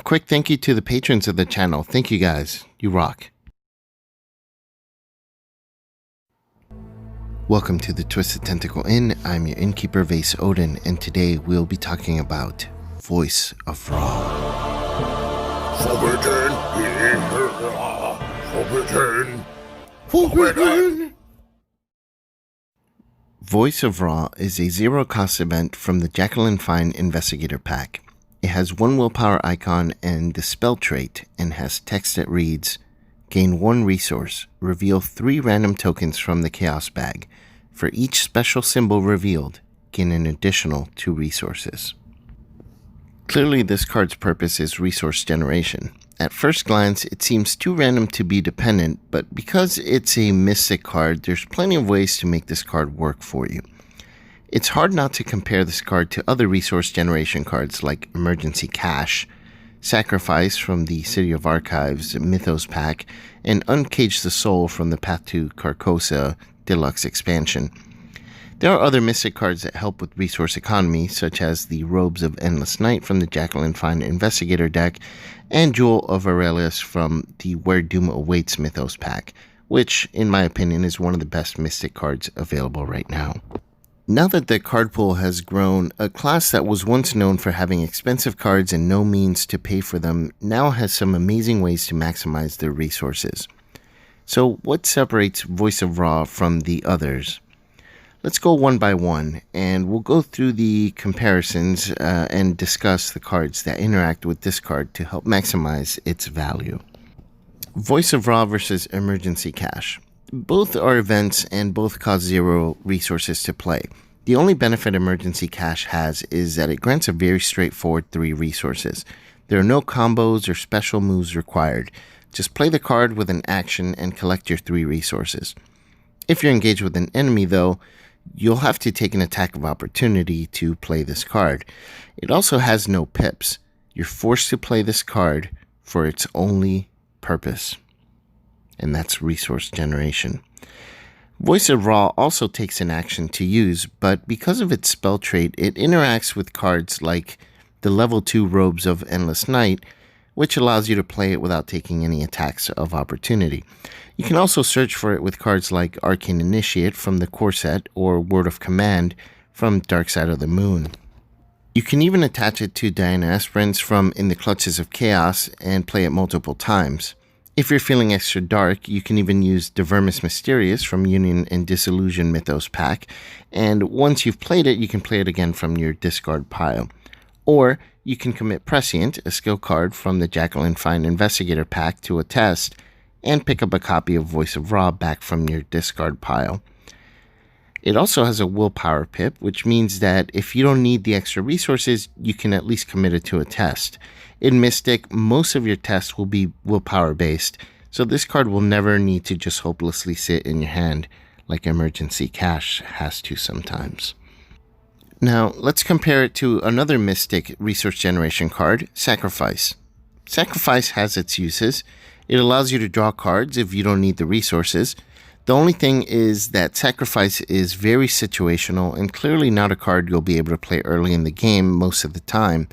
quick thank you to the patrons of the channel. Thank you guys. You rock. Welcome to the Twisted Tentacle Inn. I'm your innkeeper, Vase Odin, and today we'll be talking about Voice of Ra. Voice of Ra is a zero-cost event from the Jacqueline Fine Investigator Pack. It has one willpower icon and the spell trait, and has text that reads, gain 1 resource, reveal 3 random tokens from the Chaos Bag. For each special symbol revealed, gain an additional 2 resources. Clearly this card's purpose is resource generation. At first glance, it seems too random to be dependent, but because it's a mystic card, there's plenty of ways to make this card work for you. It's hard not to compare this card to other resource generation cards like Emergency Cash, Sacrifice from the City of Archives Mythos Pack, and Uncaged the Soul from the Path to Carcosa Deluxe expansion. There are other mystic cards that help with resource economy, such as the Robes of Endless Night from the Jacqueline Fine Investigator deck, and Jewel of Aurelius from the Where Doom Awaits Mythos Pack, which, in my opinion, is one of the best mystic cards available right now. Now that the card pool has grown, a class that was once known for having expensive cards and no means to pay for them now has some amazing ways to maximize their resources. So what separates Voice of Ra from the others? Let's go one by one, and we'll go through the comparisons and discuss the cards that interact with this card to help maximize its value. Voice of Ra versus Emergency Cash. Both are events and both cost 0 resources to play. The only benefit Emergency Cash has is that it grants a very straightforward 3 resources. There are no combos or special moves required. Just play the card with an action and collect your 3 resources. If you're engaged with an enemy though, you'll have to take an attack of opportunity to play this card. It also has no pips. You're forced to play this card for its only purpose, and that's resource generation. Voice of Ra also takes an action to use, but because of its spell trait, it interacts with cards like the level 2 Robes of Endless Night, which allows you to play it without taking any attacks of opportunity. You can also search for it with cards like Arcane Initiate from the core set or Word of Command from Dark Side of the Moon. You can even attach it to Diana Esperance from In the Clutches of Chaos and play it multiple times. If you're feeling extra dark, you can even use Divermus Mysterious from Union and Disillusion Mythos Pack, and once you've played it, you can play it again from your discard pile. Or you can commit Prescient, a skill card from the Jacqueline Fine Investigator Pack, to a test, and pick up a copy of Voice of Ra back from your discard pile. It also has a willpower pip, which means that if you don't need the extra resources, you can at least commit it to a test. In Mystic, most of your tests will be willpower based, so this card will never need to just hopelessly sit in your hand like Emergency Cash has to sometimes. Now, let's compare it to another Mystic resource generation card, Sacrifice. Sacrifice has its uses. It allows you to draw cards if you don't need the resources. The only thing is that Sacrifice is very situational and clearly not a card you'll be able to play early in the game most of the time.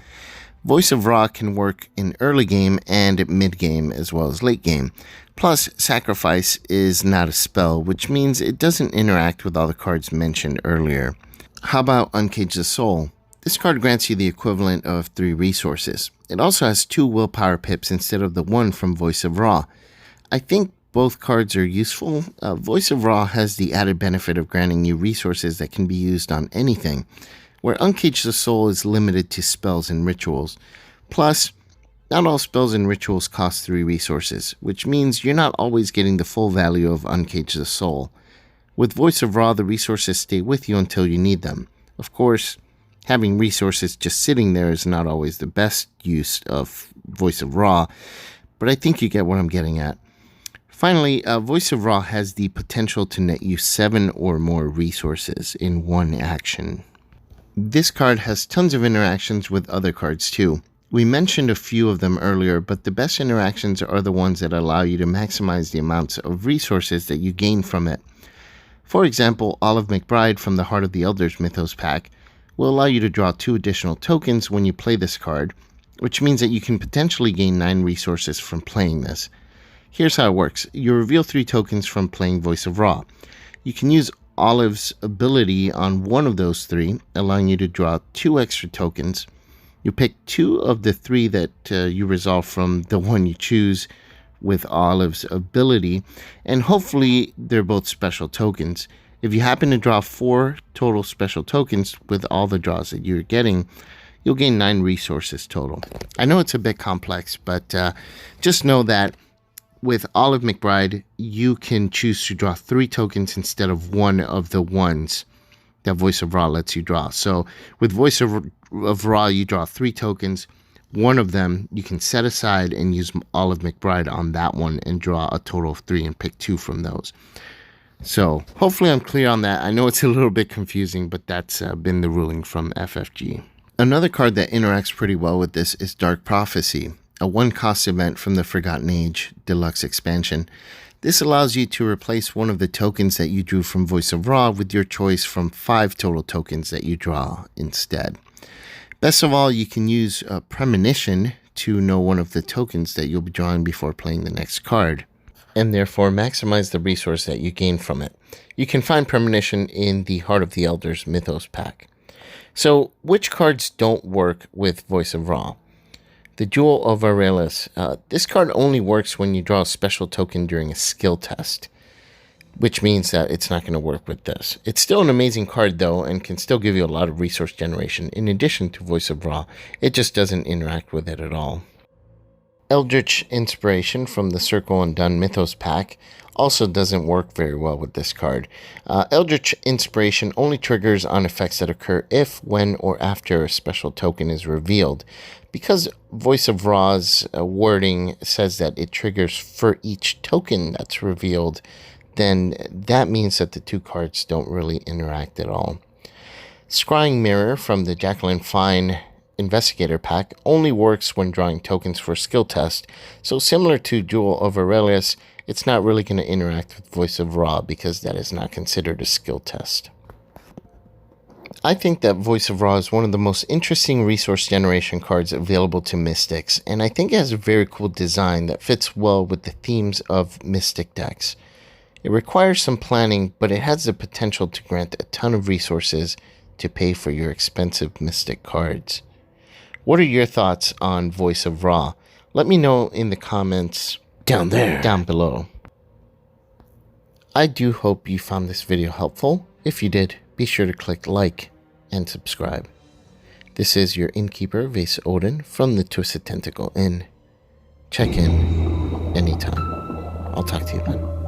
Voice of Ra can work in early game and mid game as well as late game. Plus, Sacrifice is not a spell, which means it doesn't interact with all the cards mentioned earlier. How about Uncaged the Soul? This card grants you the equivalent of 3 resources. It also has 2 willpower pips instead of the 1 from Voice of Ra. I think both cards are useful. Voice of Ra has the added benefit of granting you resources that can be used on anything, where Uncaged the Soul is limited to spells and rituals. Plus, not all spells and rituals cost 3 resources, which means you're not always getting the full value of Uncaged the Soul. With Voice of Ra, the resources stay with you until you need them. Of course, having resources just sitting there is not always the best use of Voice of Ra, but I think you get what I'm getting at. Finally, Voice of Ra has the potential to net you 7 or more resources in one action. This card has tons of interactions with other cards too. We mentioned a few of them earlier, but the best interactions are the ones that allow you to maximize the amounts of resources that you gain from it. For example, Olive Mcbride from the Heart of the Elders Mythos Pack will allow you to draw 2 additional tokens when you play this card, which means that you can potentially gain 9 resources from playing this. Here's how it works. You reveal 3 tokens from playing Voice of Ra. You can use Olive's ability on one of those 3, allowing you to draw 2 extra tokens. You pick 2 of the 3 that you resolve from the one you choose with Olive's ability, and hopefully they're both special tokens. If you happen to draw 4 total special tokens with all the draws that you're getting, you'll gain 9 resources total. I know it's a bit complex, but just know that with Olive Mcbride, you can choose to draw 3 tokens instead of one of the ones that Voice of Ra lets you draw. So with Voice of Ra, you draw 3 tokens. One of them you can set aside and use Olive Mcbride on that one and draw a total of 3 and pick 2 from those. So hopefully I'm clear on that. I know it's a little bit confusing, but that's been the ruling from FFG. Another card that interacts pretty well with this is Dark Prophecy, a 1-cost event from the Forgotten Age Deluxe expansion. This allows you to replace one of the tokens that you drew from Voice of Ra with your choice from 5 total tokens that you draw instead. Best of all, you can use Premonition to know one of the tokens that you'll be drawing before playing the next card, and therefore maximize the resource that you gain from it. You can find Premonition in the Heart of the Elders Mythos pack. So, which cards don't work with Voice of Ra? The Jewel of Aurelius. This card only works when you draw a special token during a skill test, which means that it's not going to work with this. It's still an amazing card, though, and can still give you a lot of resource generation in addition to Voice of Ra. It just doesn't interact with it at all. Eldritch Inspiration from the Circle Undone Mythos pack also doesn't work very well with this card. Eldritch Inspiration only triggers on effects that occur if, when, or after a special token is revealed. Because Voice of Ra's wording says that it triggers for each token that's revealed, then that means that the 2 cards don't really interact at all. Scrying Mirror from the Jacqueline Fine Investigator Pack only works when drawing tokens for skill test, so similar to Jewel of Aurelius, it's not really going to interact with Voice of Ra because that is not considered a skill test. I think that Voice of Ra is one of the most interesting resource generation cards available to Mystics, and I think it has a very cool design that fits well with the themes of Mystic decks. It requires some planning, but it has the potential to grant a ton of resources to pay for your expensive Mystic cards. What are your thoughts on Voice of Ra? Let me know in the comments down below. I do hope you found this video helpful. If you did, be sure to click like and subscribe. This is your innkeeper, Vase Odin, from the Twisted Tentacle Inn. Check in anytime. I'll talk to you then.